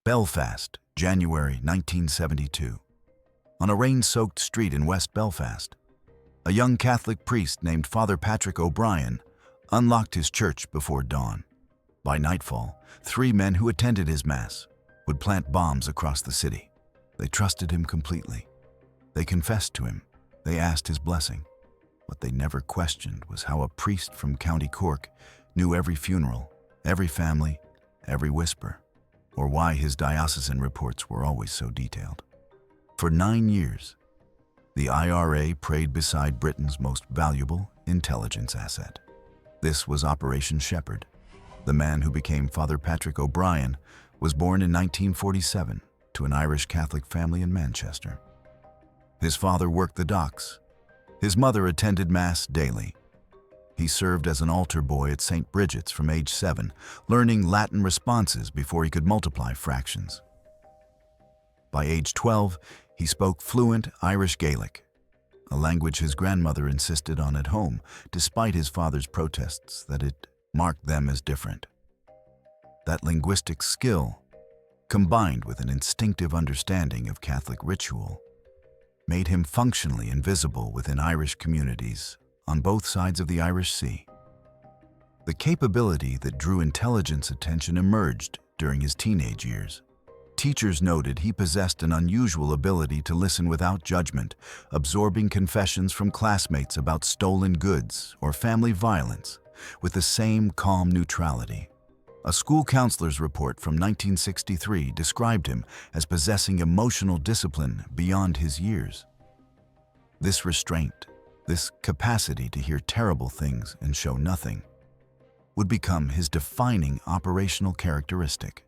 Belfast, January 1972. On a rain-soaked street in West Belfast, a young Catholic priest named Father Patrick O'Brien unlocked his church before dawn. By nightfall, 3 men who attended his mass would plant bombs across the city. They trusted him completely. They confessed to him. They asked his blessing. What they never questioned was how a priest from County Cork knew every funeral, every family, every whisper, or why his diocesan reports were always so detailed. For 9 years, the IRA prayed beside Britain's most valuable intelligence asset. This was Operation Shepherd. The man who became Father Patrick O'Brien was born in 1947 to an Irish Catholic family in Manchester. His father worked the docks. His mother attended Mass daily. He served as an altar boy at St. Bridget's from age 7, learning Latin responses before he could multiply fractions. By age 12, he spoke fluent Irish Gaelic, a language his grandmother insisted on at home, despite his father's protests that it marked them as different. That linguistic skill, combined with an instinctive understanding of Catholic ritual, made him functionally invisible within Irish communities on both sides of the Irish Sea. The capability that drew intelligence attention emerged during his teenage years. Teachers noted he possessed an unusual ability to listen without judgment, absorbing confessions from classmates about stolen goods or family violence with the same calm neutrality. A school counselor's report from 1963 described him as possessing emotional discipline beyond his years. This restraint, this capacity to hear terrible things and show nothing, would become his defining operational characteristic.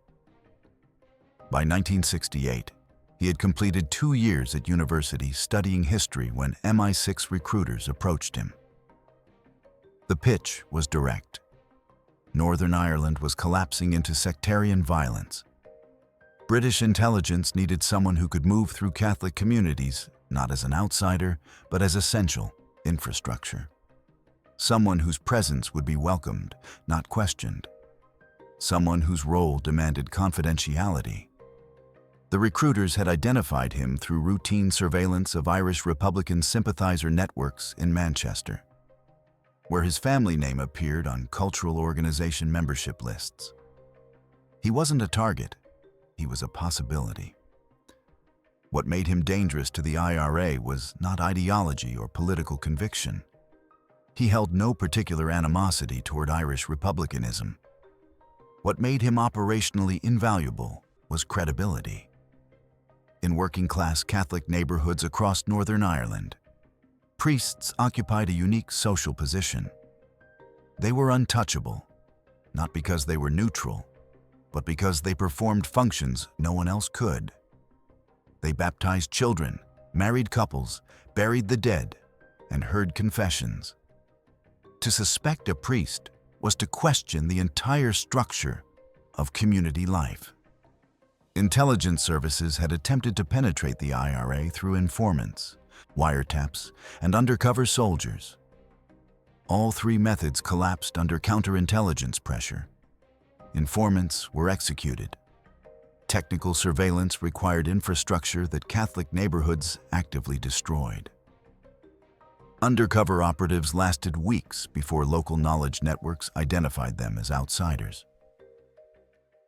By 1968, he had completed 2 years at university studying history when MI6 recruiters approached him. The pitch was direct. Northern Ireland was collapsing into sectarian violence. British intelligence needed someone who could move through Catholic communities, not as an outsider, but as essential infrastructure. Someone whose presence would be welcomed, not questioned. Someone whose role demanded confidentiality. The recruiters had identified him through routine surveillance of Irish Republican sympathizer networks in Manchester, where his family name appeared on cultural organization membership lists. He wasn't a target, he was a possibility. What made him dangerous to the IRA was not ideology or political conviction. He held no particular animosity toward Irish republicanism. What made him operationally invaluable was credibility. In working-class Catholic neighborhoods across Northern Ireland, priests occupied a unique social position. They were untouchable, not because they were neutral, but because they performed functions no one else could. They baptized children, married couples, buried the dead, and heard confessions. To suspect a priest was to question the entire structure of community life. Intelligence services had attempted to penetrate the IRA through informants, wiretaps, and undercover soldiers. All 3 methods collapsed under counterintelligence pressure. Informants were executed. Technical surveillance required infrastructure that Catholic neighborhoods actively destroyed. Undercover operatives lasted weeks before local knowledge networks identified them as outsiders.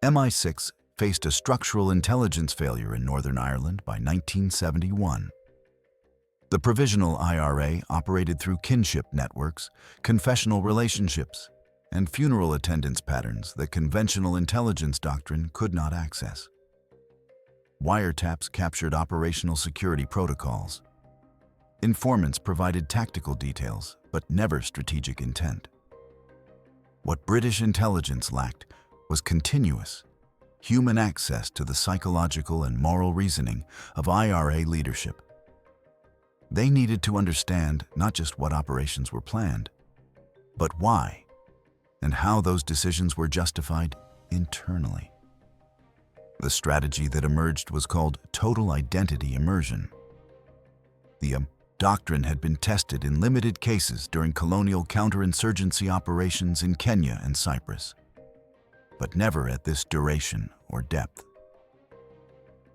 MI6 faced a structural intelligence failure in Northern Ireland by 1971. The Provisional IRA operated through kinship networks, confessional relationships, and funeral attendance patterns that conventional intelligence doctrine could not access. Wiretaps captured operational security protocols. Informants provided tactical details, but never strategic intent. What British intelligence lacked was continuous, human access to the psychological and moral reasoning of IRA leadership. They needed to understand not just what operations were planned, but why, and how those decisions were justified internally. The strategy that emerged was called total identity immersion. The doctrine had been tested in limited cases during colonial counterinsurgency operations in Kenya and Cyprus, but never at this duration or depth.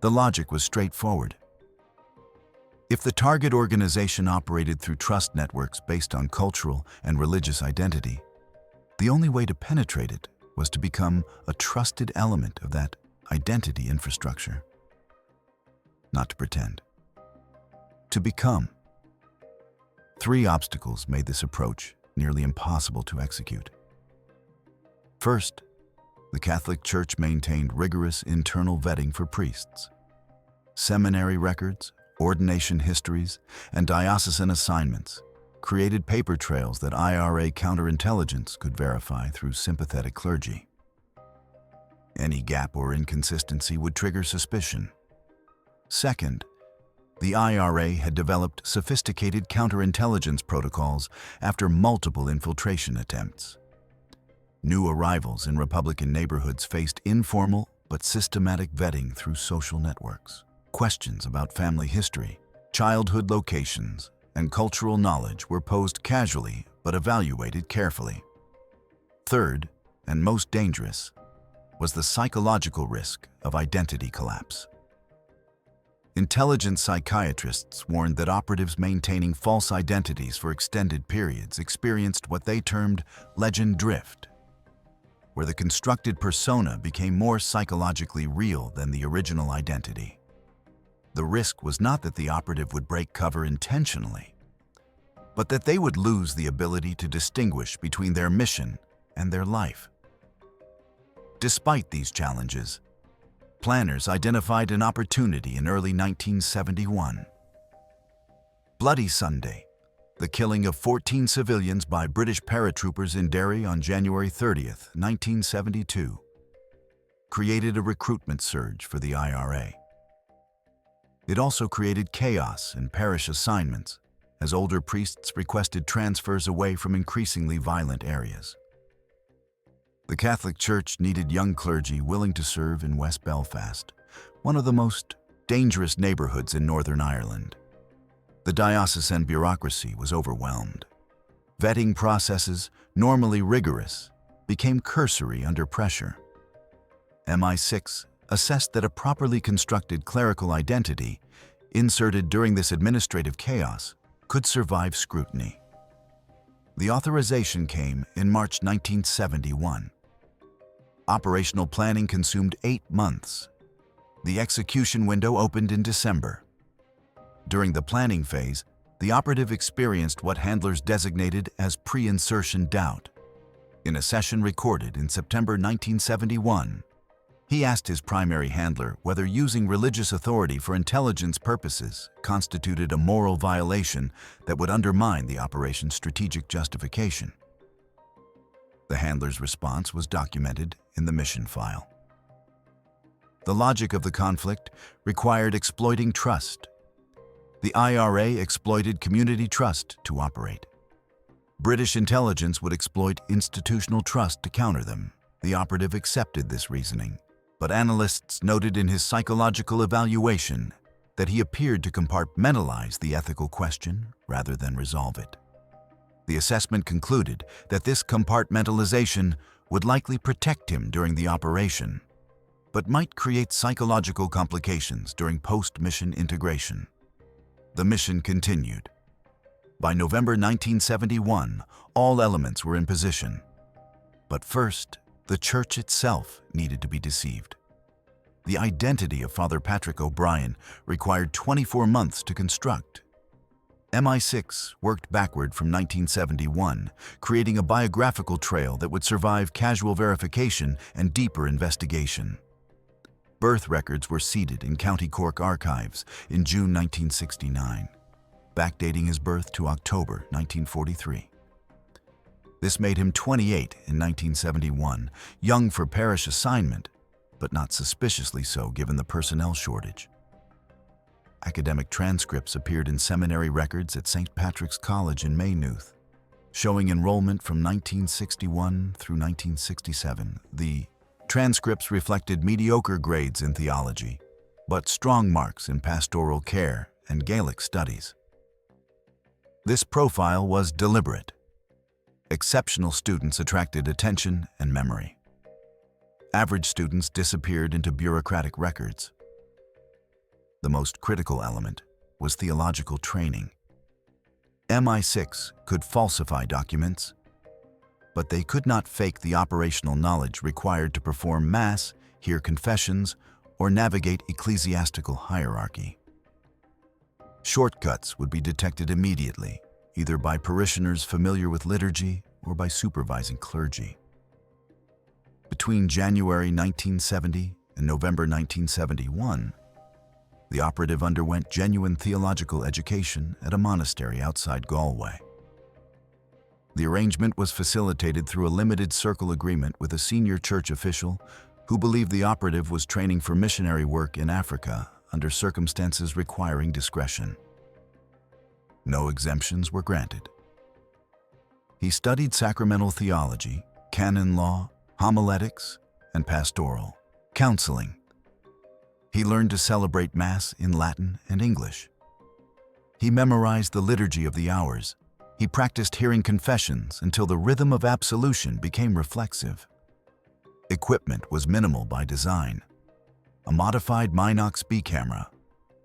The logic was straightforward. If the target organization operated through trust networks based on cultural and religious identity, the only way to penetrate it was to become a trusted element of that identity infrastructure. Not to pretend. To become. 3 obstacles made this approach nearly impossible to execute. First, the Catholic Church maintained rigorous internal vetting for priests. Seminary records, ordination histories, and diocesan assignments created paper trails that IRA counterintelligence could verify through sympathetic clergy. Any gap or inconsistency would trigger suspicion. Second, the IRA had developed sophisticated counterintelligence protocols after multiple infiltration attempts. New arrivals in Republican neighborhoods faced informal but systematic vetting through social networks. Questions about family history, childhood locations, and cultural knowledge were posed casually but evaluated carefully. Third, and most dangerous, was the psychological risk of identity collapse. Intelligence psychiatrists warned that operatives maintaining false identities for extended periods experienced what they termed legend drift, where the constructed persona became more psychologically real than the original identity. The risk was not that the operative would break cover intentionally, but that they would lose the ability to distinguish between their mission and their life. Despite these challenges, planners identified an opportunity in early 1971. Bloody Sunday, the killing of 14 civilians by British paratroopers in Derry on January 30th, 1972, created a recruitment surge for the IRA. It also created chaos in parish assignments, as older priests requested transfers away from increasingly violent areas. The Catholic Church needed young clergy willing to serve in West Belfast, one of the most dangerous neighborhoods in Northern Ireland. The diocesan bureaucracy was overwhelmed. Vetting processes, normally rigorous, became cursory under pressure. MI6 assessed that a properly constructed clerical identity, inserted during this administrative chaos, could survive scrutiny. The authorization came in March 1971. Operational planning consumed 8 months. The execution window opened in December. During the planning phase, the operative experienced what handlers designated as pre-insertion doubt. In a session recorded in September 1971, he asked his primary handler whether using religious authority for intelligence purposes constituted a moral violation that would undermine the operation's strategic justification. The handler's response was documented in the mission file. The logic of the conflict required exploiting trust. The IRA exploited community trust to operate. British intelligence would exploit institutional trust to counter them. The operative accepted this reasoning, but analysts noted in his psychological evaluation that he appeared to compartmentalize the ethical question rather than resolve it. The assessment concluded that this compartmentalization would likely protect him during the operation, but might create psychological complications during post-mission integration. The mission continued. By November 1971, all elements were in position. But first, the church itself needed to be deceived. The identity of Father Patrick O'Brien required 24 months to construct. MI6 worked backward from 1971, creating a biographical trail that would survive casual verification and deeper investigation. Birth records were seeded in County Cork archives in June 1969, backdating his birth to October 1943. This made him 28 in 1971, young for parish assignment, but not suspiciously so given the personnel shortage. Academic transcripts appeared in seminary records at St. Patrick's College in Maynooth, showing enrollment from 1961 through 1967. The transcripts reflected mediocre grades in theology, but strong marks in pastoral care and Gaelic studies. This profile was deliberate. Exceptional students attracted attention and memory. Average students disappeared into bureaucratic records. The most critical element was theological training. MI6 could falsify documents, but they could not fake the operational knowledge required to perform Mass, hear confessions, or navigate ecclesiastical hierarchy. Shortcuts would be detected immediately, either by parishioners familiar with liturgy or by supervising clergy. Between January 1970 and November 1971, the operative underwent genuine theological education at a monastery outside Galway. The arrangement was facilitated through a limited circle agreement with a senior church official who believed the operative was training for missionary work in Africa under circumstances requiring discretion. No exemptions were granted. He studied sacramental theology, canon law, homiletics, and pastoral counseling. He learned to celebrate Mass in Latin and English. He memorized the liturgy of the hours. He practiced hearing confessions until the rhythm of absolution became reflexive. Equipment was minimal by design. A modified MI6 B camera,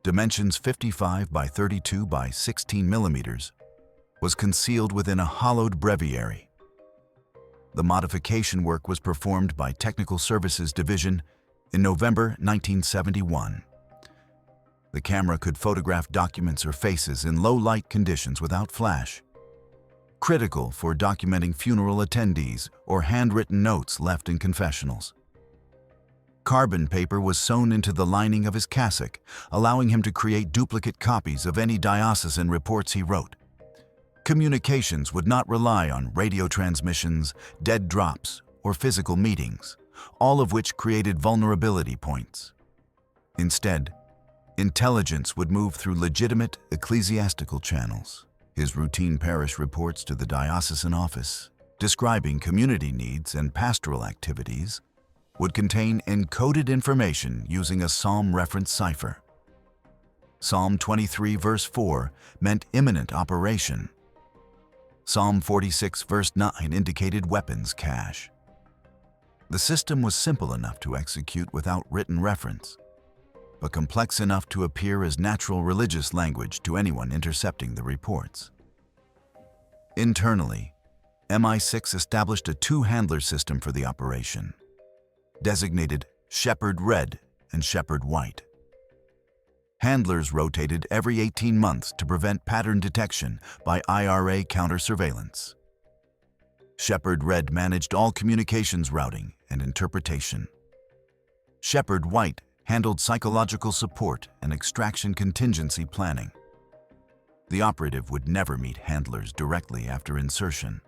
dimensions 55 by 32 by 16 millimeters, was concealed within a hollowed breviary. The modification work was performed by Technical Services Division in November 1971. The camera could photograph documents or faces in low-light conditions without flash, critical for documenting funeral attendees or handwritten notes left in confessionals. Carbon paper was sewn into the lining of his cassock, allowing him to create duplicate copies of any diocesan reports he wrote. Communications would not rely on radio transmissions, dead drops, or physical meetings, all of which created vulnerability points. Instead, intelligence would move through legitimate ecclesiastical channels. His routine parish reports to the diocesan office, describing community needs and pastoral activities, would contain encoded information using a psalm reference cipher. Psalm 23 verse 4 meant imminent operation. Psalm 46 verse 9 indicated weapons cache. The system was simple enough to execute without written reference, but complex enough to appear as natural religious language to anyone intercepting the reports. Internally, MI6 established a two-handler system for the operation, designated Shepherd Red and Shepherd White. Handlers rotated every 18 months to prevent pattern detection by IRA counter-surveillance. Shepherd Red managed all communications routing and interpretation. Shepherd White handled psychological support and extraction contingency planning. The operative would never meet handlers directly after insertion.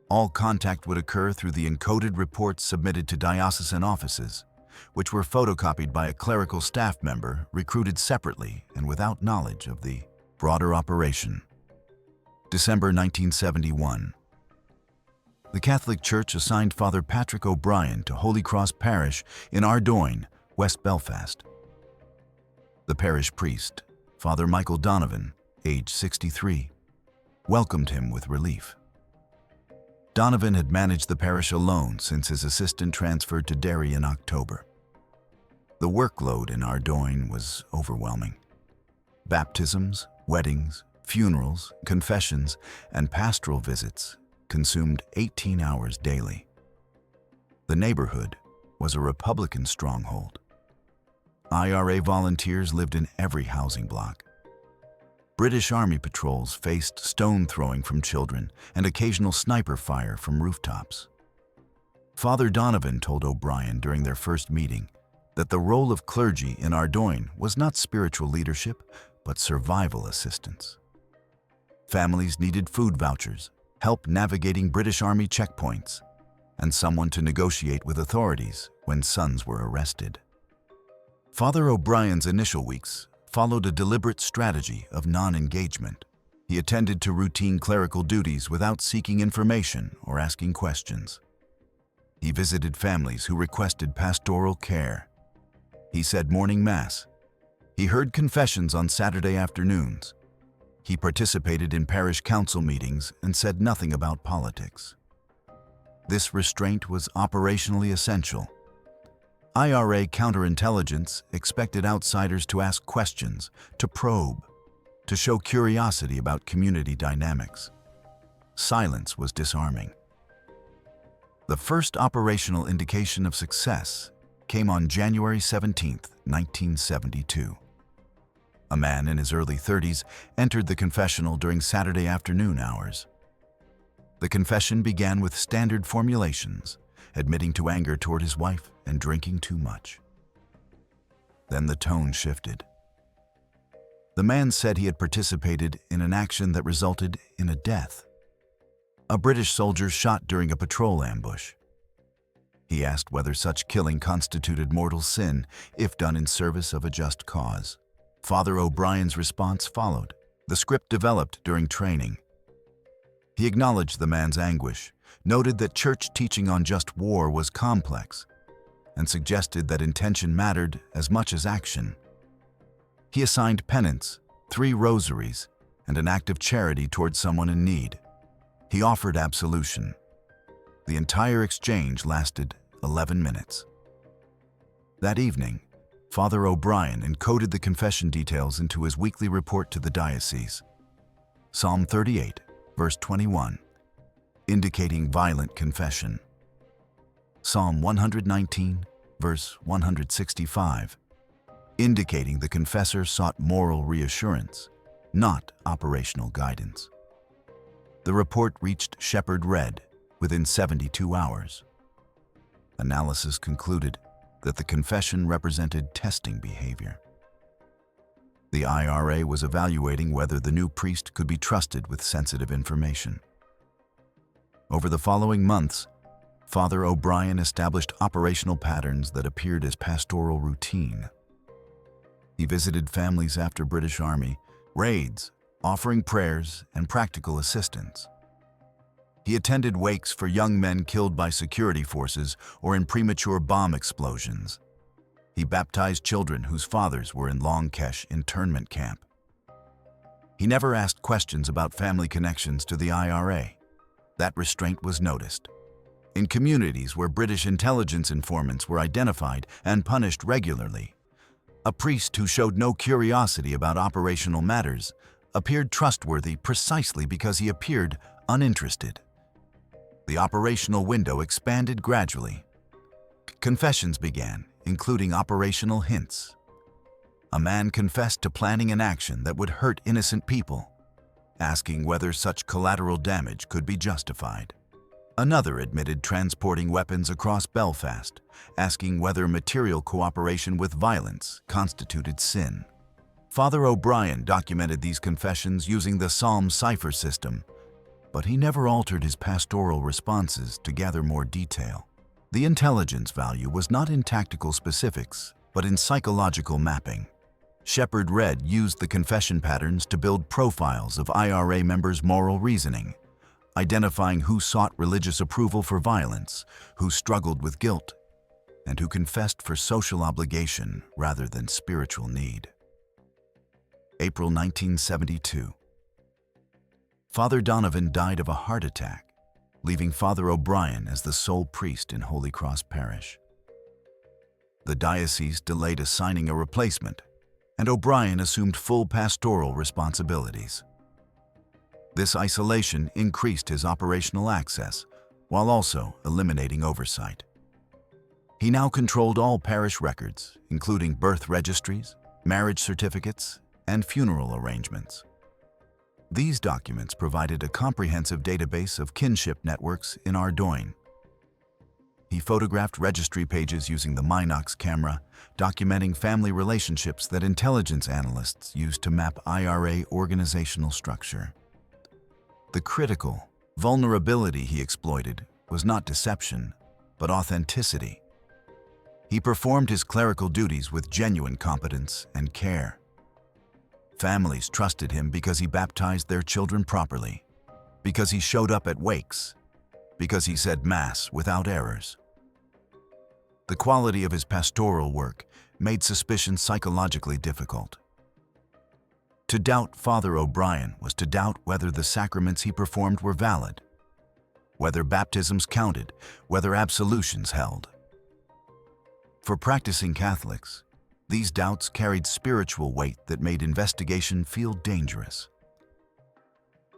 All contact would occur through the encoded reports submitted to diocesan offices, which were photocopied by a clerical staff member recruited separately and without knowledge of the broader operation. December 1971. The Catholic Church assigned Father Patrick O'Brien to Holy Cross Parish in Ardoyne, West Belfast. The parish priest, Father Michael Donovan, age 63, welcomed him with relief. Donovan had managed the parish alone since his assistant transferred to Derry in October. The workload in Ardoyne was overwhelming. Baptisms, weddings, funerals, confessions, and pastoral visits consumed 18 hours daily. The neighborhood was a Republican stronghold. IRA volunteers lived in every housing block. British Army patrols faced stone throwing from children and occasional sniper fire from rooftops. Father Donovan told O'Brien during their first meeting that the role of clergy in Ardoyne was not spiritual leadership, but survival assistance. Families needed food vouchers, help navigating British Army checkpoints, and someone to negotiate with authorities when sons were arrested. Father O'Brien's initial weeks followed a deliberate strategy of non-engagement. He attended to routine clerical duties without seeking information or asking questions. He visited families who requested pastoral care. He said morning Mass. He heard confessions on Saturday afternoons. He participated in parish council meetings and said nothing about politics. This restraint was operationally essential. IRA counterintelligence expected outsiders to ask questions, to probe, to show curiosity about community dynamics. Silence was disarming. The first operational indication of success came on January 17, 1972. A man in his early 30s entered the confessional during Saturday afternoon hours. The confession began with standard formulations, admitting to anger toward his wife and drinking too much. Then the tone shifted. The man said he had participated in an action that resulted in a death. A British soldier shot during a patrol ambush. He asked whether such killing constituted mortal sin if done in service of a just cause. Father O'Brien's response followed, the script developed during training. He acknowledged the man's anguish, noted that church teaching on just war was complex, and suggested that intention mattered as much as action. He assigned penance, 3 rosaries, and an act of charity toward someone in need. He offered absolution. The entire exchange lasted 11 minutes. That evening, Father O'Brien encoded the confession details into his weekly report to the diocese. Psalm 38, verse 21, indicating violent confession. Psalm 119, verse 165, indicating the confessor sought moral reassurance, not operational guidance. The report reached Shepherd Red within 72 hours. Analysis concluded that the confession represented testing behavior. The IRA was evaluating whether the new priest could be trusted with sensitive information. Over the following months, Father O'Brien established operational patterns that appeared as pastoral routine. He visited families after British Army raids, offering prayers and practical assistance. He attended wakes for young men killed by security forces or in premature bomb explosions. He baptized children whose fathers were in Long Kesh internment camp. He never asked questions about family connections to the IRA. That restraint was noticed. In communities where British intelligence informants were identified and punished regularly, a priest who showed no curiosity about operational matters appeared trustworthy precisely because he appeared uninterested. The operational window expanded gradually. Confessions began, including operational hints. A man confessed to planning an action that would hurt innocent people, asking whether such collateral damage could be justified. Another admitted transporting weapons across Belfast, asking whether material cooperation with violence constituted sin. Father O'Brien documented these confessions using the Psalm cipher system, but he never altered his pastoral responses to gather more detail. The intelligence value was not in tactical specifics, but in psychological mapping. Shepherd Red used the confession patterns to build profiles of IRA members' moral reasoning, identifying who sought religious approval for violence, who struggled with guilt, and who confessed for social obligation rather than spiritual need. April 1972. Father Donovan died of a heart attack, leaving Father O'Brien as the sole priest in Holy Cross Parish. The diocese delayed assigning a replacement, and O'Brien assumed full pastoral responsibilities. This isolation increased his operational access, while also eliminating oversight. He now controlled all parish records, including birth registries, marriage certificates, and funeral arrangements. These documents provided a comprehensive database of kinship networks in Ardoyne. He photographed registry pages using the MI6 camera, documenting family relationships that intelligence analysts used to map IRA organizational structure. The critical vulnerability he exploited was not deception, but authenticity. He performed his clerical duties with genuine competence and care. Families trusted him because he baptized their children properly, because he showed up at wakes, because he said Mass without errors. The quality of his pastoral work made suspicion psychologically difficult. To doubt Father O'Brien was to doubt whether the sacraments he performed were valid, whether baptisms counted, whether absolutions held. For practicing Catholics, these doubts carried spiritual weight that made investigation feel dangerous.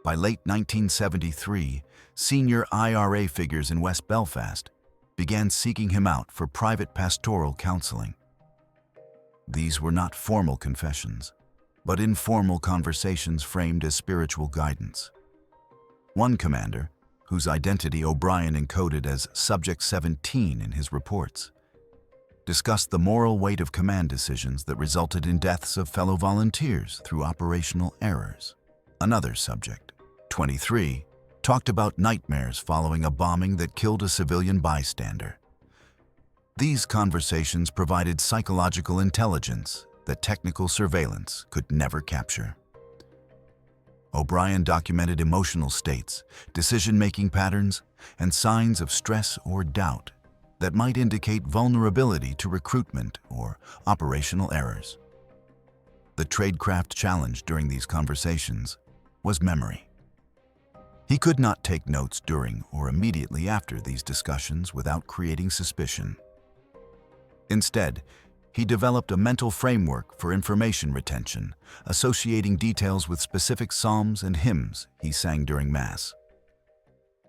By late 1973, senior IRA figures in West Belfast began seeking him out for private pastoral counseling. These were not formal confessions, but informal conversations framed as spiritual guidance. One commander, whose identity O'Brien encoded as Subject 17 in his reports, discussed the moral weight of command decisions that resulted in deaths of fellow volunteers through operational errors. Another subject, 23, talked about nightmares following a bombing that killed a civilian bystander. These conversations provided psychological intelligence that technical surveillance could never capture. O'Brien documented emotional states, decision-making patterns, and signs of stress or doubt that might indicate vulnerability to recruitment or operational errors. The tradecraft challenge during these conversations was memory. He could not take notes during or immediately after these discussions without creating suspicion. Instead, he developed a mental framework for information retention, associating details with specific psalms and hymns he sang during Mass.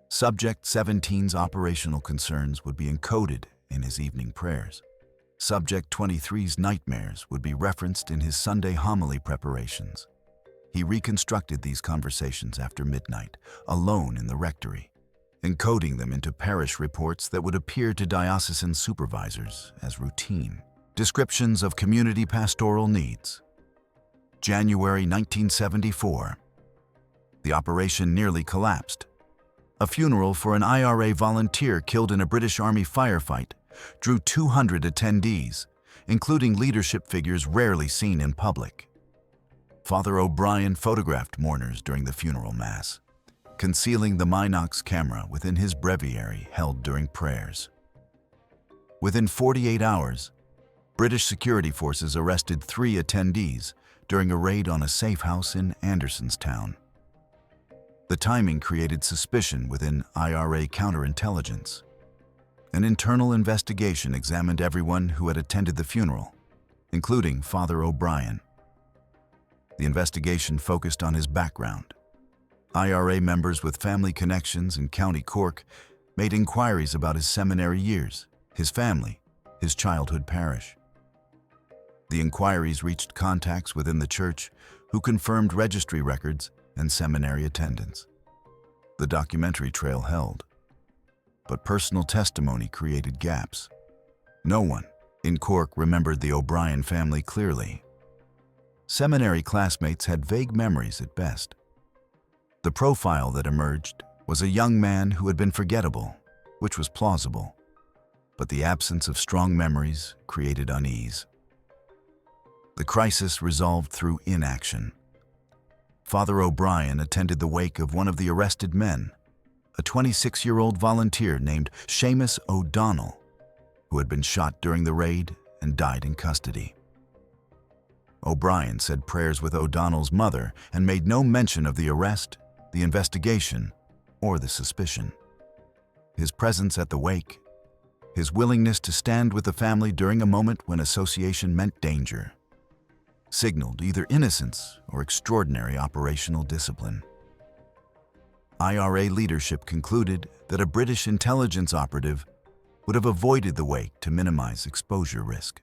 Subject 17's operational concerns would be encoded in his evening prayers. Subject 23's nightmares would be referenced in his Sunday homily preparations. He reconstructed these conversations after midnight, alone in the rectory, encoding them into parish reports that would appear to diocesan supervisors as routine. Descriptions of community pastoral needs. January 1974. The operation nearly collapsed. A funeral for an IRA volunteer killed in a British Army firefight drew 200 attendees, including leadership figures rarely seen in public. Father O'Brien photographed mourners during the funeral mass, concealing the MI6 camera within his breviary held during prayers. Within 48 hours, British security forces arrested 3 attendees during a raid on a safe house in Andersonstown. The timing created suspicion within IRA counterintelligence. An internal investigation examined everyone who had attended the funeral, including Father O'Brien. The investigation focused on his background. IRA members with family connections in County Cork made inquiries about his seminary years, his family, his childhood parish. The inquiries reached contacts within the church who confirmed registry records and seminary attendance. The documentary trail held, but personal testimony created gaps. No one in Cork remembered the O'Brien family clearly. Seminary classmates had vague memories at best. The profile that emerged was a young man who had been forgettable, which was plausible, but the absence of strong memories created unease. The crisis resolved through inaction. Father O'Brien attended the wake of one of the arrested men, a 26-year-old volunteer named Seamus O'Donnell, who had been shot during the raid and died in custody. O'Brien said prayers with O'Donnell's mother and made no mention of the arrest, the investigation, or the suspicion. His presence at the wake, his willingness to stand with the family during a moment when association meant danger, signaled either innocence or extraordinary operational discipline. IRA leadership concluded that a British intelligence operative would have avoided the wake to minimize exposure risk.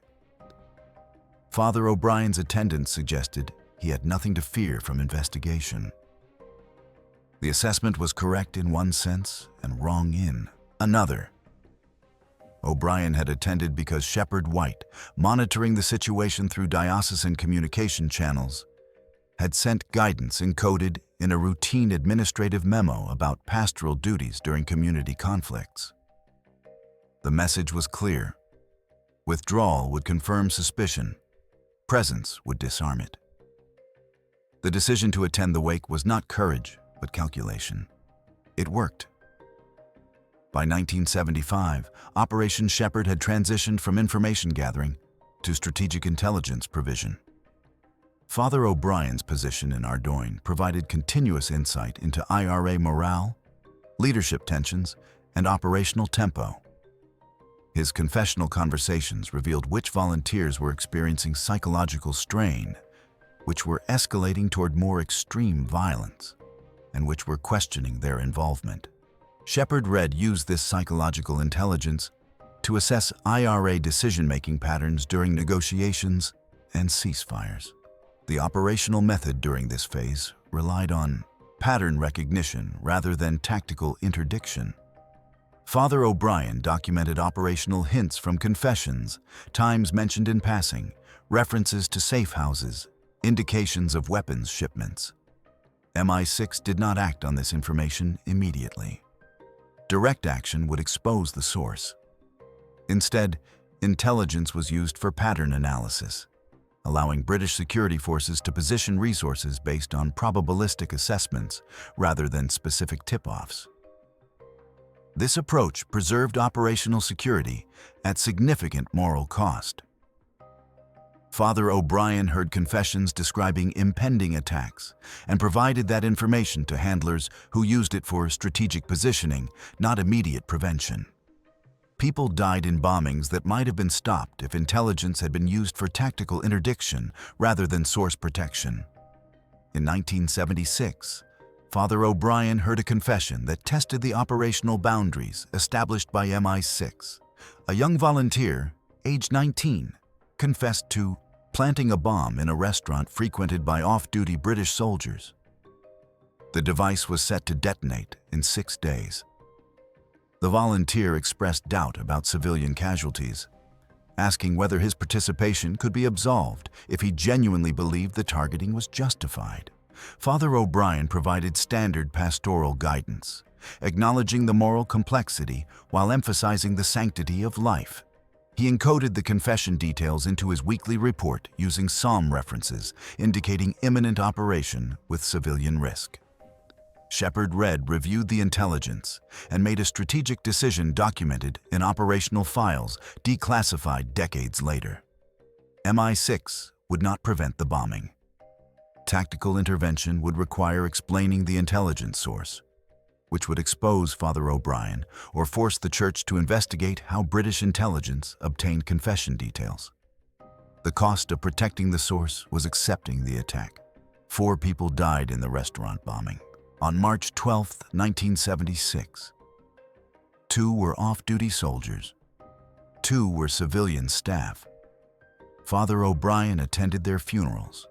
Father O'Brien's attendance suggested he had nothing to fear from investigation. The assessment was correct in one sense and wrong in another. O'Brien had attended because Shepherd White, monitoring the situation through diocesan communication channels, had sent guidance encoded in a routine administrative memo about pastoral duties during community conflicts. The message was clear. Withdrawal would confirm suspicion. Presence would disarm it. The decision to attend the wake was not courage, but calculation. It worked. By 1975, Operation Shepherd had transitioned from information gathering to strategic intelligence provision. Father O'Brien's position in Ardoyne provided continuous insight into IRA morale, leadership tensions, and operational tempo. His confessional conversations revealed which volunteers were experiencing psychological strain, which were escalating toward more extreme violence, and which were questioning their involvement. Shepherd Red used this psychological intelligence to assess IRA decision-making patterns during negotiations and ceasefires. The operational method during this phase relied on pattern recognition rather than tactical interdiction. Father O'Brien documented operational hints from confessions, times mentioned in passing, references to safe houses, indications of weapons shipments. MI6 did not act on this information immediately. Direct action would expose the source. Instead, intelligence was used for pattern analysis, allowing British security forces to position resources based on probabilistic assessments rather than specific tip-offs. This approach preserved operational security at significant moral cost. Father O'Brien heard confessions describing impending attacks and provided that information to handlers who used it for strategic positioning, not immediate prevention. People died in bombings that might have been stopped if intelligence had been used for tactical interdiction rather than source protection. In 1976, Father O'Brien heard a confession that tested the operational boundaries established by MI6. A young volunteer, aged 19, confessed to planting a bomb in a restaurant frequented by off-duty British soldiers. The device was set to detonate in 6 days. The volunteer expressed doubt about civilian casualties, asking whether his participation could be absolved if he genuinely believed the targeting was justified. Father O'Brien provided standard pastoral guidance, acknowledging the moral complexity while emphasizing the sanctity of life. He encoded the confession details into his weekly report using psalm references, indicating imminent operation with civilian risk. Shepherd Red reviewed the intelligence and made a strategic decision documented in operational files declassified decades later. MI6 would not prevent the bombing. Tactical intervention would require explaining the intelligence source, which would expose Father O'Brien or force the church to investigate how British intelligence obtained confession details. The cost of protecting the source was accepting the attack. 4 people died in the restaurant bombing on March 12, 1976. 2 were off-duty soldiers. 2 were civilian staff. Father O'Brien attended their funerals.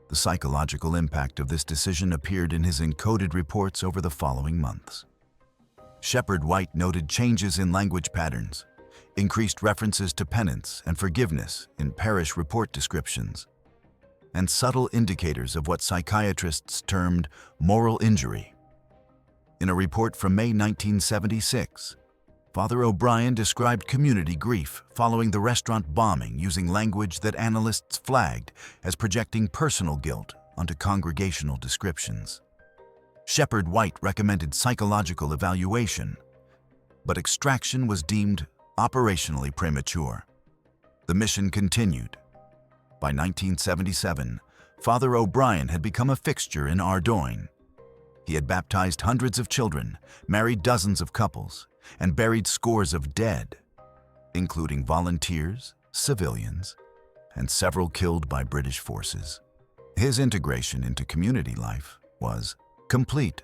The psychological impact of this decision appeared in his encoded reports over the following months. Shepherd White noted changes in language patterns, increased references to penance and forgiveness in parish report descriptions, and subtle indicators of what psychiatrists termed moral injury. In a report from May 1976, Father O'Brien described community grief following the restaurant bombing using language that analysts flagged as projecting personal guilt onto congregational descriptions. Shepherd White recommended psychological evaluation, but extraction was deemed operationally premature. The mission continued. By 1977, Father O'Brien had become a fixture in Ardoyne. He had baptized hundreds of children, married dozens of couples, and buried scores of dead, including volunteers, civilians, and several killed by British forces. His integration into community life was complete.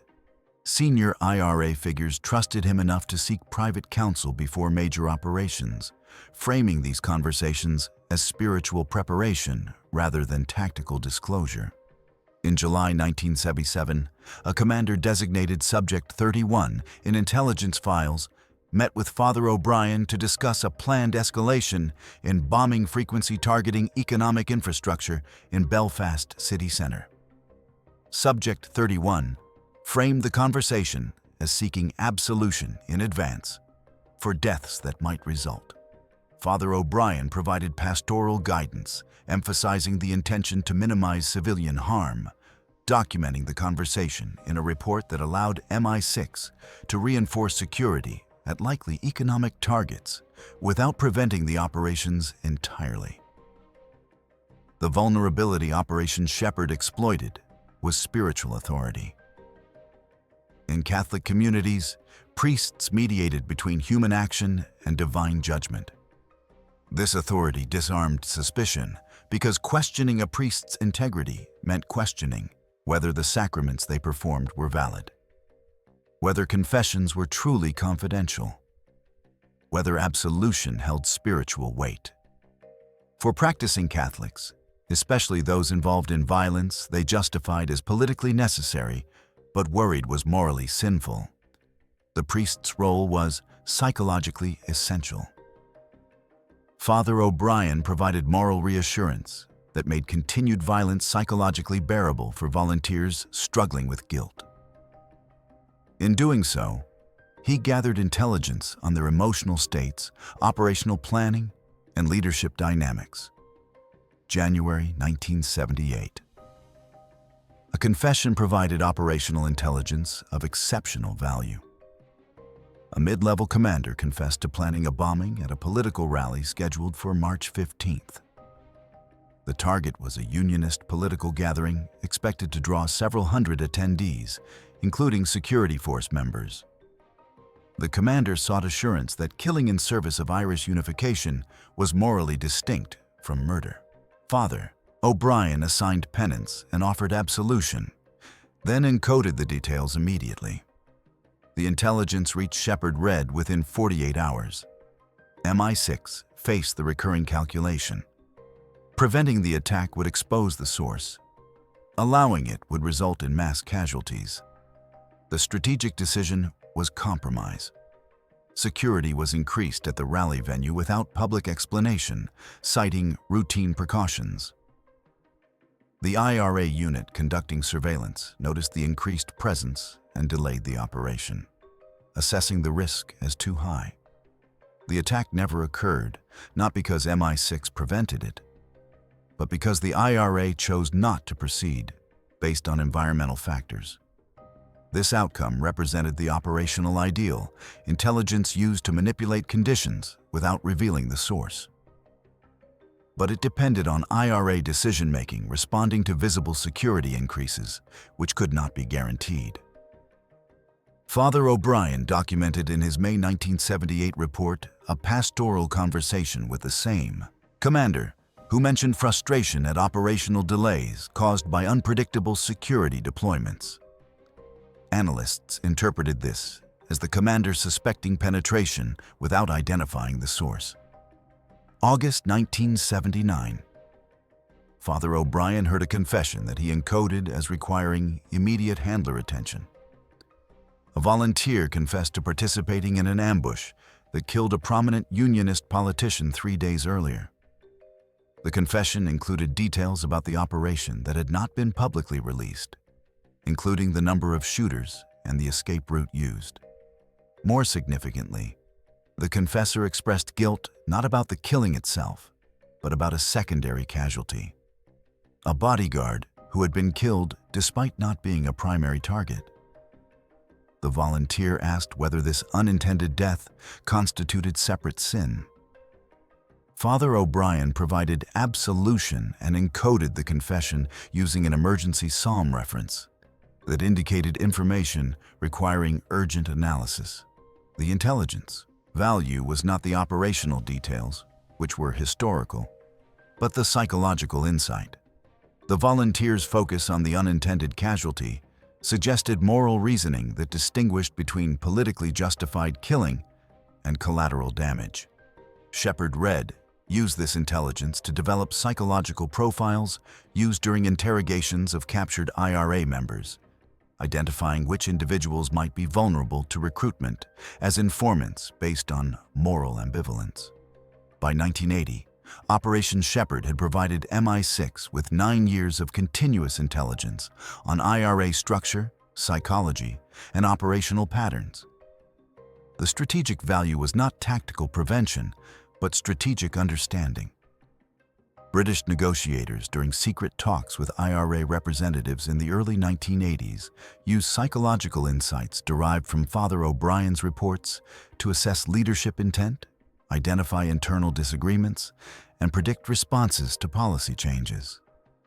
Senior IRA figures trusted him enough to seek private counsel before major operations, framing these conversations as spiritual preparation rather than tactical disclosure. In July 1977, a commander designated Subject 31 in intelligence files met with Father O'Brien to discuss a planned escalation in bombing frequency targeting economic infrastructure in Belfast city centre. Subject 31 framed the conversation as seeking absolution in advance for deaths that might result. Father O'Brien provided pastoral guidance, emphasizing the intention to minimize civilian harm, documenting the conversation in a report that allowed MI6 to reinforce security at likely economic targets without preventing the operations entirely. The vulnerability Operation Shepherd exploited was spiritual authority. In Catholic communities, priests mediated between human action and divine judgment. This authority disarmed suspicion because questioning a priest's integrity meant questioning whether the sacraments they performed were valid, whether confessions were truly confidential, whether absolution held spiritual weight. For practicing Catholics, especially those involved in violence they justified as politically necessary but worried was morally sinful, the priest's role was psychologically essential. Father O'Brien provided moral reassurance that made continued violence psychologically bearable for volunteers struggling with guilt. In doing so, he gathered intelligence on their emotional states, operational planning, and leadership dynamics. January 1978. A confession provided operational intelligence of exceptional value. A mid-level commander confessed to planning a bombing at a political rally scheduled for March 15th. The target was a unionist political gathering expected to draw several hundred attendees, including security force members. The commander sought assurance that killing in service of Irish unification was morally distinct from murder. Father O'Brien assigned penance and offered absolution, then encoded the details immediately. The intelligence reached Shepherd Red within 48 hours. MI6 faced the recurring calculation. Preventing the attack would expose the source. Allowing it would result in mass casualties. The strategic decision was compromise. Security was increased at the rally venue without public explanation, citing routine precautions. The IRA unit conducting surveillance noticed the increased presence and delayed the operation, assessing the risk as too high. The attack never occurred, not because MI6 prevented it, but because the IRA chose not to proceed based on environmental factors. This outcome represented the operational ideal, intelligence used to manipulate conditions without revealing the source. But it depended on IRA decision-making responding to visible security increases, which could not be guaranteed. Father O'Brien documented in his May 1978 report a pastoral conversation with the same commander, who mentioned frustration at operational delays caused by unpredictable security deployments. Analysts interpreted this as the commander suspecting penetration without identifying the source. August 1979. Father O'Brien heard a confession that he encoded as requiring immediate handler attention. A volunteer confessed to participating in an ambush that killed a prominent unionist politician 3 days earlier. The confession included details about the operation that had not been publicly released, including the number of shooters and the escape route used. More significantly, the confessor expressed guilt not about the killing itself, but about a secondary casualty, a bodyguard who had been killed despite not being a primary target. The volunteer asked whether this unintended death constituted separate sin. Father O'Brien provided absolution and encoded the confession using an emergency psalm reference that indicated information requiring urgent analysis. The intelligence value was not the operational details, which were historical, but the psychological insight. The volunteers' focus on the unintended casualty suggested moral reasoning that distinguished between politically justified killing and collateral damage. Shepherd Red used this intelligence to develop psychological profiles used during interrogations of captured IRA members, identifying which individuals might be vulnerable to recruitment as informants based on moral ambivalence. By 1980, Operation Shepherd had provided MI6 with 9 years of continuous intelligence on IRA structure, psychology, and operational patterns. The strategic value was not tactical prevention, but strategic understanding. British negotiators during secret talks with IRA representatives in the early 1980s used psychological insights derived from Father O'Brien's reports to assess leadership intent, identify internal disagreements, and predict responses to policy changes.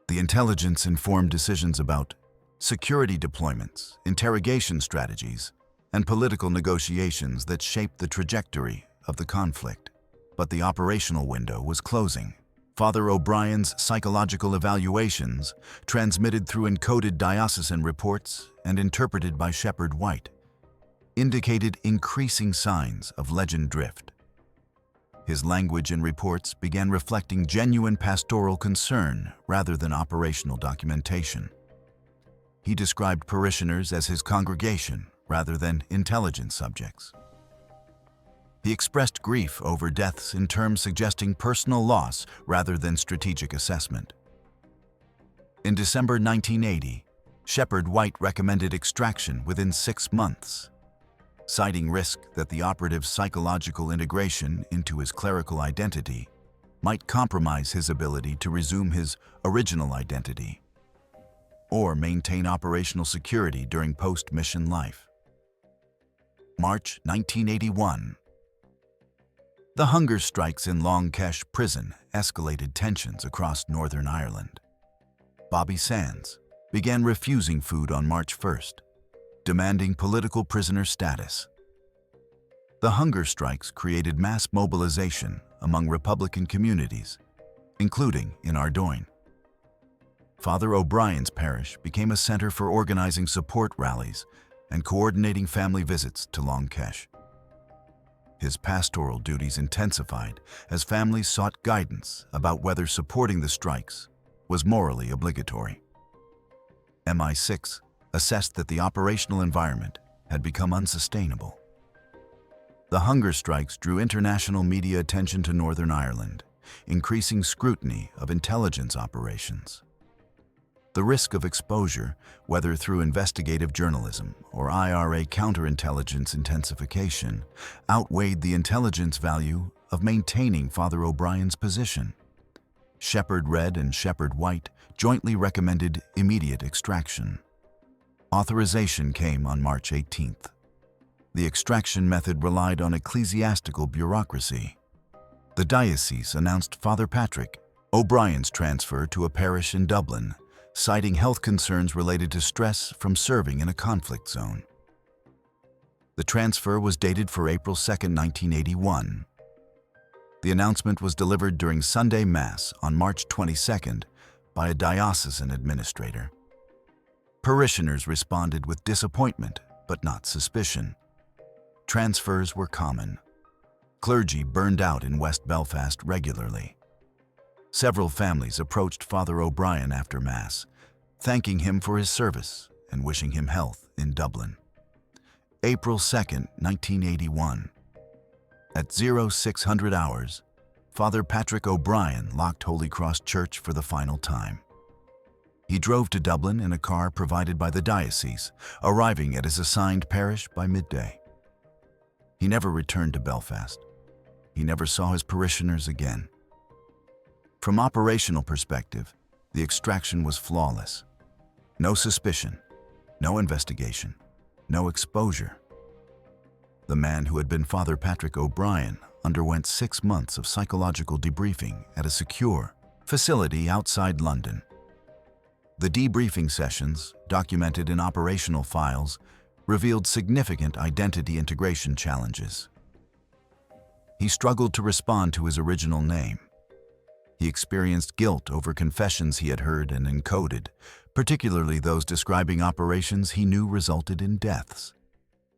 The intelligence informed decisions about security deployments, interrogation strategies, and political negotiations that shaped the trajectory of the conflict. But the operational window was closing. Father O'Brien's psychological evaluations, transmitted through encoded diocesan reports and interpreted by Shepherd White, indicated increasing signs of legend drift. His language and reports began reflecting genuine pastoral concern rather than operational documentation. He described parishioners as his congregation rather than intelligence subjects. He expressed grief over deaths in terms suggesting personal loss rather than strategic assessment. In December 1980, Shepherd White recommended extraction within 6 months, citing risk that the operative's psychological integration into his clerical identity might compromise his ability to resume his original identity or maintain operational security during post-mission life. March 1981. The hunger strikes in Long Kesh prison escalated tensions across Northern Ireland. Bobby Sands began refusing food on March 1st, demanding political prisoner status. The hunger strikes created mass mobilization among Republican communities, including in Ardoyne. Father O'Brien's parish became a center for organizing support rallies and coordinating family visits to Long Kesh. His pastoral duties intensified as families sought guidance about whether supporting the strikes was morally obligatory. MI6 assessed that the operational environment had become unsustainable. The hunger strikes drew international media attention to Northern Ireland, increasing scrutiny of intelligence operations. The risk of exposure, whether through investigative journalism or IRA counterintelligence intensification, outweighed the intelligence value of maintaining Father O'Brien's position. Shepherd Red and Shepherd White jointly recommended immediate extraction. Authorization came on March 18th. The extraction method relied on ecclesiastical bureaucracy. The diocese announced Father Patrick O'Brien's transfer to a parish in Dublin, citing health concerns related to stress from serving in a conflict zone. The transfer was dated for April 2, 1981. The announcement was delivered during Sunday Mass on March 22nd by a diocesan administrator. Parishioners responded with disappointment, but not suspicion. Transfers were common. Clergy burned out in West Belfast regularly. Several families approached Father O'Brien after Mass, thanking him for his service and wishing him health in Dublin. April 2, 1981. At 0600 hours, Father Patrick O'Brien locked Holy Cross Church for the final time. He drove to Dublin in a car provided by the diocese, arriving at his assigned parish by midday. He never returned to Belfast. He never saw his parishioners again. From operational perspective, the extraction was flawless. No suspicion, no investigation, no exposure. The man who had been Father Patrick O'Brien underwent 6 months of psychological debriefing at a secure facility outside London. The debriefing sessions, documented in operational files, revealed significant identity integration challenges. He struggled to respond to his original name. He experienced guilt over confessions he had heard and encoded, particularly those describing operations he knew resulted in deaths.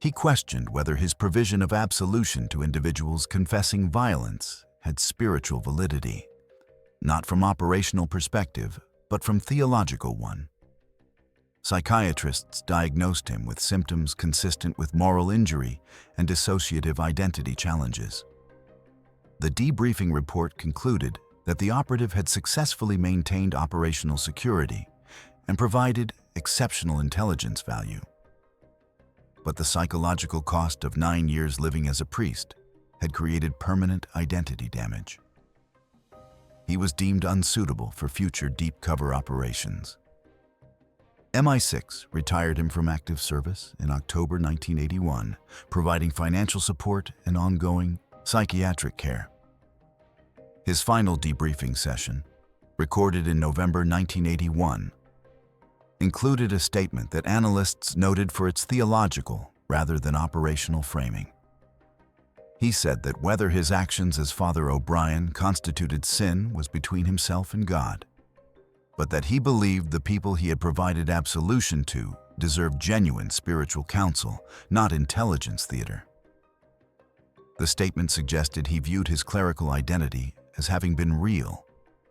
He questioned whether his provision of absolution to individuals confessing violence had spiritual validity, not from operational perspective, but from theological one. Psychiatrists diagnosed him with symptoms consistent with moral injury and dissociative identity challenges. The debriefing report concluded that the operative had successfully maintained operational security and provided exceptional intelligence value. But the psychological cost of 9 years living as a priest had created permanent identity damage. He was deemed unsuitable for future deep cover operations. MI6 retired him from active service in October 1981, providing financial support and ongoing psychiatric care. His final debriefing session, recorded in November 1981, included a statement that analysts noted for its theological rather than operational framing. He said that whether his actions as Father O'Brien constituted sin was between himself and God, but that he believed the people he had provided absolution to deserved genuine spiritual counsel, not intelligence theater. The statement suggested he viewed his clerical identity as having been real,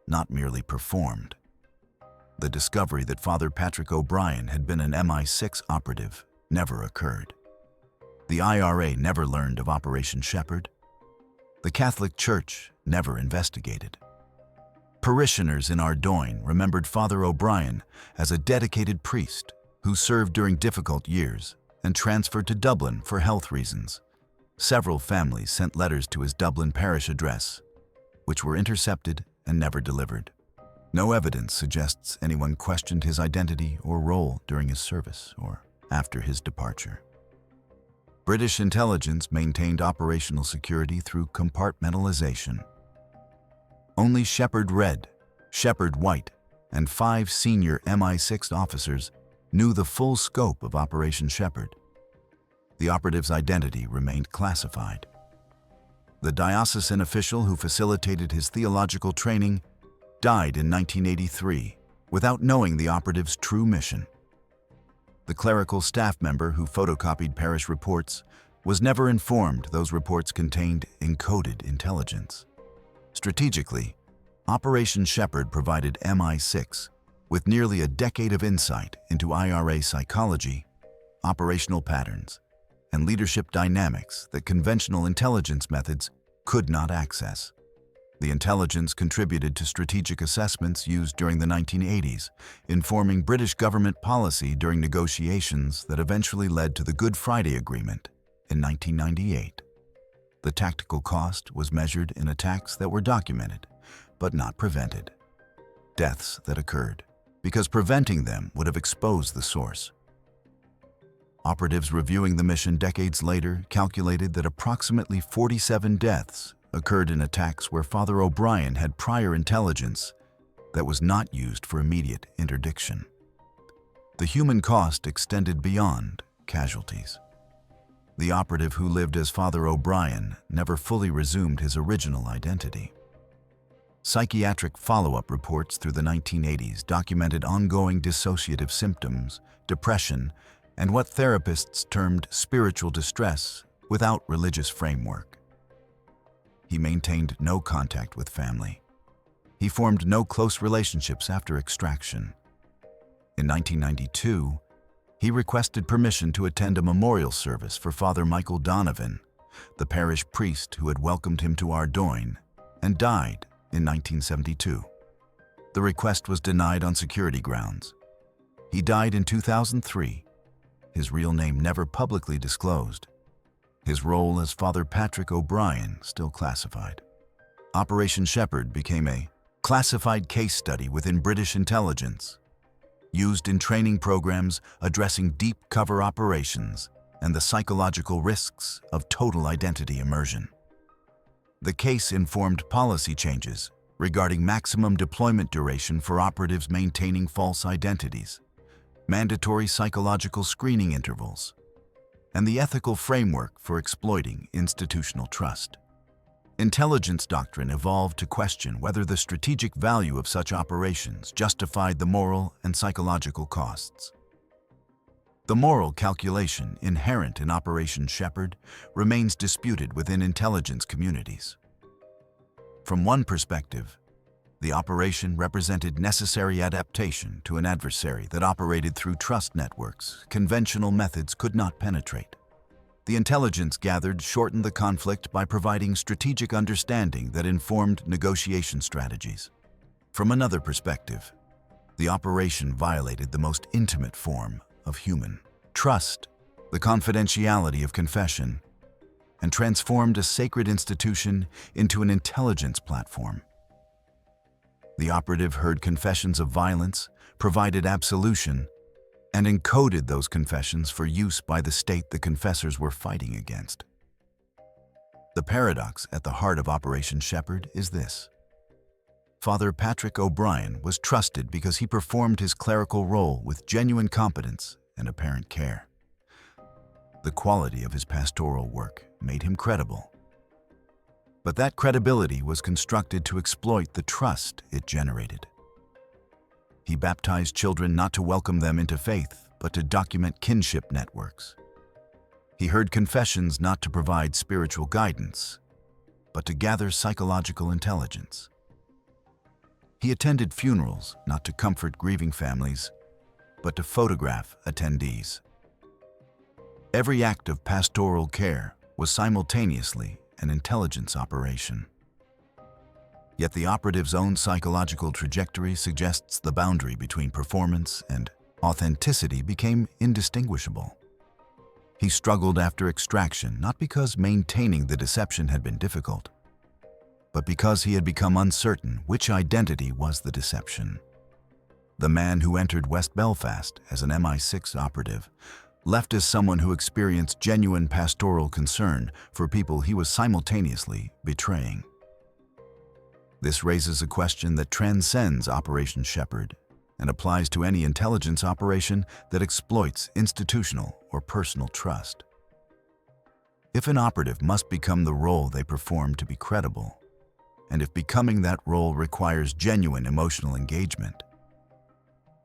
not merely performed. The discovery that Father Patrick O'Brien had been an MI6 operative never occurred. The IRA never learned of Operation Shepherd. The Catholic Church never investigated. Parishioners in Ardoyne remembered Father O'Brien as a dedicated priest who served during difficult years and transferred to Dublin for health reasons. Several families sent letters to his Dublin parish address, which were intercepted and never delivered. No evidence suggests anyone questioned his identity or role during his service or after his departure. British intelligence maintained operational security through compartmentalization. Only Shepherd Red, Shepherd White, and 5 senior MI6 officers knew the full scope of Operation Shepherd. The operative's identity remained classified. The diocesan official who facilitated his theological training died in 1983 without knowing the operative's true mission. The clerical staff member who photocopied parish reports was never informed those reports contained encoded intelligence. Strategically, Operation Shepherd provided MI6 with nearly a decade of insight into IRA psychology, operational patterns, and leadership dynamics that conventional intelligence methods could not access. The intelligence contributed to strategic assessments used during the 1980s, informing British government policy during negotiations that eventually led to the Good Friday Agreement in 1998. The tactical cost was measured in attacks that were documented, but not prevented. Deaths that occurred, because preventing them would have exposed the source. Operatives reviewing the mission decades later calculated that approximately 47 deaths occurred in attacks where Father O'Brien had prior intelligence that was not used for immediate interdiction. The human cost extended beyond casualties. The operative who lived as Father O'Brien never fully resumed his original identity. Psychiatric follow-up reports through the 1980s documented ongoing dissociative symptoms, depression, and what therapists termed spiritual distress without religious framework. He maintained no contact with family. He formed no close relationships after extraction. In 1992, he requested permission to attend a memorial service for Father Michael Donovan, the parish priest who had welcomed him to Ardoyne and died in 1972. The request was denied on security grounds. He died in 2003, his real name never publicly disclosed. His role as Father Patrick O'Brien still classified. Operation Shepherd became a classified case study within British intelligence, used in training programs addressing deep cover operations and the psychological risks of total identity immersion. The case informed policy changes regarding maximum deployment duration for operatives maintaining false identities, mandatory psychological screening intervals, and the ethical framework for exploiting institutional trust. Intelligence doctrine evolved to question whether the strategic value of such operations justified the moral and psychological costs. The moral calculation inherent in Operation Shepherd remains disputed within intelligence communities. From one perspective, the operation represented necessary adaptation to an adversary that operated through trust networks conventional methods could not penetrate. The intelligence gathered shortened the conflict by providing strategic understanding that informed negotiation strategies. From another perspective, the operation violated the most intimate form of human trust, the confidentiality of confession, and transformed a sacred institution into an intelligence platform. The operative heard confessions of violence, provided absolution, and encoded those confessions for use by the state the confessors were fighting against. The paradox at the heart of Operation Shepherd is this. Father Patrick O'Brien was trusted because he performed his clerical role with genuine competence and apparent care. The quality of his pastoral work made him credible. But that credibility was constructed to exploit the trust it generated. He baptized children not to welcome them into faith, but to document kinship networks. He heard confessions not to provide spiritual guidance, but to gather psychological intelligence. He attended funerals not to comfort grieving families, but to photograph attendees. Every act of pastoral care was simultaneously an intelligence operation. Yet the operative's own psychological trajectory suggests the boundary between performance and authenticity became indistinguishable. He struggled after extraction not because maintaining the deception had been difficult, but because he had become uncertain which identity was the deception. The man who entered West Belfast as an MI6 operative left as someone who experienced genuine pastoral concern for people he was simultaneously betraying. This raises a question that transcends Operation Shepherd and applies to any intelligence operation that exploits institutional or personal trust. If an operative must become the role they perform to be credible, and if becoming that role requires genuine emotional engagement,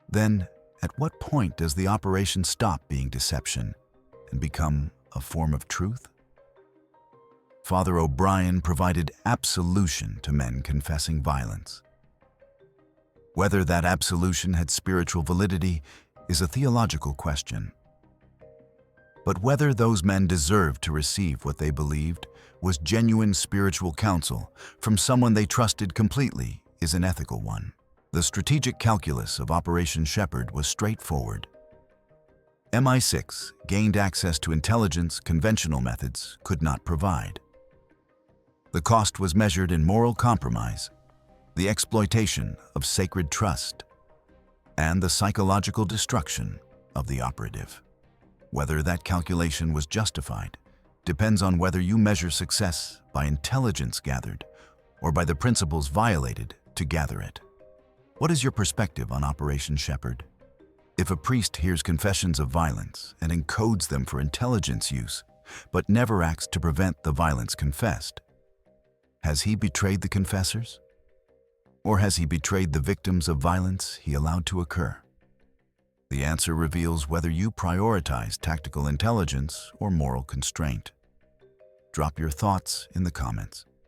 then at what point does the operation stop being deception and become a form of truth? Father O'Brien provided absolution to men confessing violence. Whether that absolution had spiritual validity is a theological question. But whether those men deserved to receive what they believed was genuine spiritual counsel from someone they trusted completely is an ethical one. The strategic calculus of Operation Shepherd was straightforward. MI6 gained access to intelligence conventional methods could not provide. The cost was measured in moral compromise, the exploitation of sacred trust, and the psychological destruction of the operative. Whether that calculation was justified depends on whether you measure success by intelligence gathered or by the principles violated to gather it. What is your perspective on Operation Shepherd? If a priest hears confessions of violence and encodes them for intelligence use, but never acts to prevent the violence confessed, has he betrayed the confessors? Or has he betrayed the victims of violence he allowed to occur? The answer reveals whether you prioritize tactical intelligence or moral constraint. Drop your thoughts in the comments.